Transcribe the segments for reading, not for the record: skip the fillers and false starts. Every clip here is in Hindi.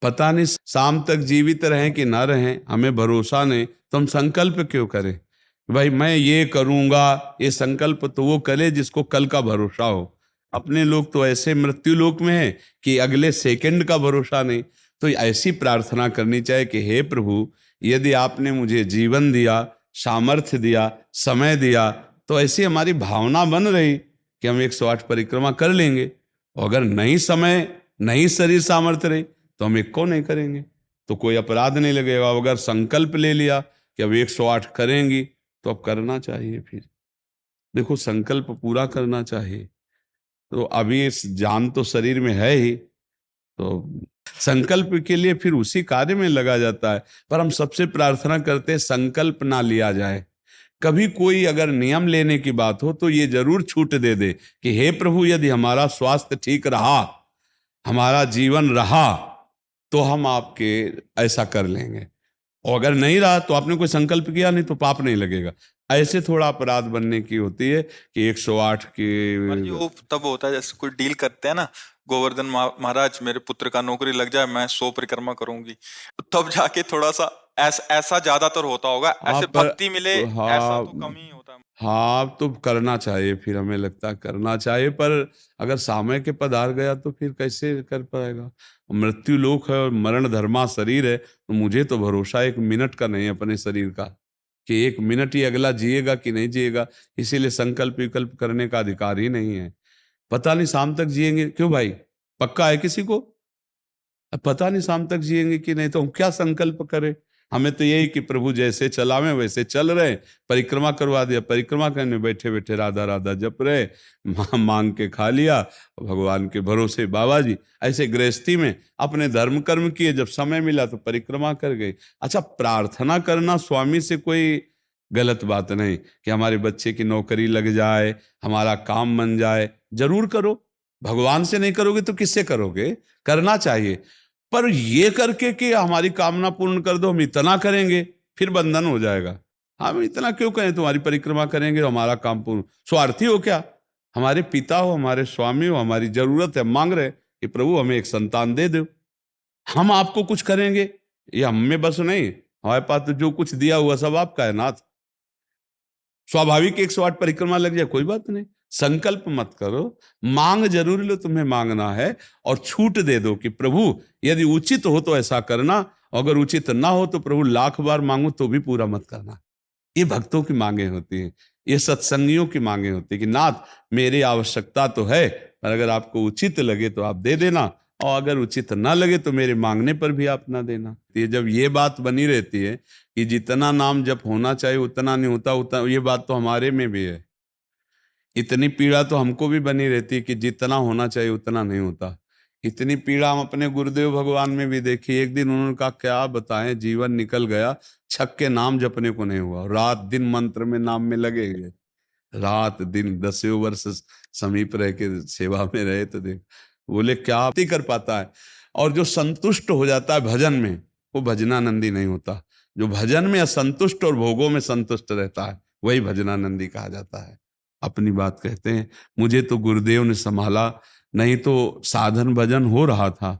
पता नहीं शाम तक जीवित रहें कि ना रहें, हमें भरोसा नहीं, तो हम संकल्प क्यों करें? भाई मैं ये करूंगा, ये संकल्प तो वो करे जिसको कल का भरोसा हो। अपने लोग तो ऐसे मृत्यु लोक में है कि अगले सेकंड का भरोसा नहीं। तो ऐसी प्रार्थना करनी चाहिए कि हे प्रभु, यदि आपने मुझे जीवन दिया, सामर्थ्य दिया, समय दिया, तो ऐसी हमारी भावना बन रही कि हम 108 परिक्रमा कर लेंगे। और अगर नहीं समय, नहीं शरीर सामर्थ्य रही, तो हम एक को नहीं करेंगे, तो कोई अपराध नहीं लगेगा। अगर संकल्प ले लिया कि अब 108 करेंगी, तो अब करना चाहिए। फिर देखो, संकल्प पूरा करना चाहिए। तो अभी इस जान तो शरीर में है ही, तो संकल्प के लिए फिर उसी कार्य में लगा जाता है। पर हम सबसे प्रार्थना करते हैं संकल्प ना लिया जाए। कभी कोई अगर नियम लेने की बात हो तो ये जरूर छूट दे दे कि हे प्रभु, यदि हमारा स्वास्थ्य ठीक रहा, हमारा जीवन रहा, तो हम आपके ऐसा कर लेंगे। और अगर नहीं रहा तो आपने कोई संकल्प किया नहीं, तो पाप नहीं लगेगा। ऐसे थोड़ा अपराध बनने की होती है कि 108 की। पर जी वो तब होता है जैसे कोई डील करते हैं ना, गोवर्धन महाराज मेरे पुत्र का नौकरी लग जाए, मैं 100 परिक्रमा करूंगी, तो तब जाके थोड़ा सा ऐसा ज्यादातर होता होगा। हाँ ऐसे पर भक्ति मिले ऐसा हाँ, तो कम ही होता है। हाँ तो करना चाहिए, फिर हमें लगता है करना चाहिए। पर अगर समय के पधार गया तो फिर कैसे कर पाएगा? मृत्यु लोक है और मरण धर्मा शरीर है, तो मुझे तो भरोसा 1 मिनट का नहीं है अपने शरीर का कि 1 मिनट ही अगला जिएगा कि नहीं जिएगा। इसीलिए संकल्प विकल्प करने का अधिकार ही नहीं है। पता नहीं शाम तक जिएंगे क्यों भाई, पक्का है किसी को? अब पता नहीं शाम तक जिएंगे कि नहीं, तो हम क्या संकल्प करें? हमें तो यही कि प्रभु जैसे चलावे वैसे चल रहे। परिक्रमा करवा दिया, परिक्रमा करने बैठे बैठे राधा राधा जप रहे, मांग के खा लिया, भगवान के भरोसे बाबा जी। ऐसे गृहस्थी में अपने धर्म कर्म किए, जब समय मिला तो परिक्रमा कर गए। अच्छा, प्रार्थना करना स्वामी से कोई गलत बात नहीं कि हमारे बच्चे की नौकरी लग जाए, हमारा काम बन जाए, जरूर करो। भगवान से नहीं करोगे तो किससे करोगे? करना चाहिए। पर ये करके कि हमारी कामना पूर्ण कर दो, हम इतना करेंगे, फिर बंधन हो जाएगा। हम इतना क्यों करें, तुम्हारी परिक्रमा करेंगे तो हमारा काम पूर्ण? स्वार्थी हो क्या? हमारे पिता हो, हमारे स्वामी हो, हमारी जरूरत है, मांग रहे कि प्रभु हमें एक संतान दे दो, हम आपको कुछ करेंगे। ये हम में बस नहीं, हमारे पास तो जो कुछ दिया हुआ सब आपका है नाथ। स्वाभाविक 108 परिक्रमा लग जाए, कोई बात नहीं। संकल्प मत करो, मांग जरूर लो, तुम्हें मांगना है। और छूट दे दो कि प्रभु यदि उचित हो तो ऐसा करना, अगर उचित ना हो तो प्रभु लाख बार मांगो तो भी पूरा मत करना। ये भक्तों की मांगे होती हैं, ये सत्संगियों की मांगे होती है कि नाथ मेरी आवश्यकता तो है, पर अगर आपको उचित लगे तो आप दे देना, और अगर उचित ना लगे तो मेरे मांगने पर भी आप ना देना। ये जब ये बात बनी रहती है कि जितना नाम जप होना चाहिए उतना नहीं होता, उतना, ये बात तो हमारे में भी है। इतनी पीड़ा तो हमको भी बनी रहती है कि जितना होना चाहिए उतना नहीं होता। इतनी पीड़ा हम अपने गुरुदेव भगवान में भी देखी। एक दिन उन्होंने कहा क्या बताएं, जीवन निकल गया, छक के नाम जपने को नहीं हुआ, रात दिन मंत्र में नाम में लगे गए, रात दिन 10 वर्ष समीप रह के सेवा में रहे। तो देख, बोले क्या ही कर पाता है। और जो संतुष्ट हो जाता है भजन में, वो भजनानंदी नहीं होता। जो भजन में असंतुष्ट और भोगों में संतुष्ट रहता है, वही भजनानंदी कहा जाता है। अपनी बात कहते हैं, मुझे तो गुरुदेव ने संभाला, नहीं तो साधन भजन हो रहा था,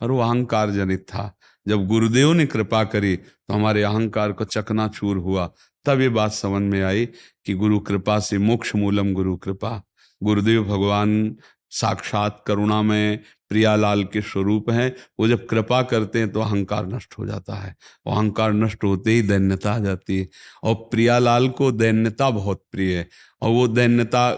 पर वो अहंकार जनित था। जब गुरुदेव ने कृपा करी तो हमारे अहंकार को चकनाचूर हुआ। तब ये बात समझ में आई कि गुरु कृपा से मोक्ष मूलम गुरु कृपा। गुरुदेव भगवान साक्षात करुणामय प्रियालाल के स्वरूप हैं। वो जब कृपा करते हैं तो अहंकार नष्ट हो जाता है, और अहंकार नष्ट होते ही दैन्यता आ जाती है। और प्रियालाल को दैन्यता बहुत प्रिय है, और वो दैन्यता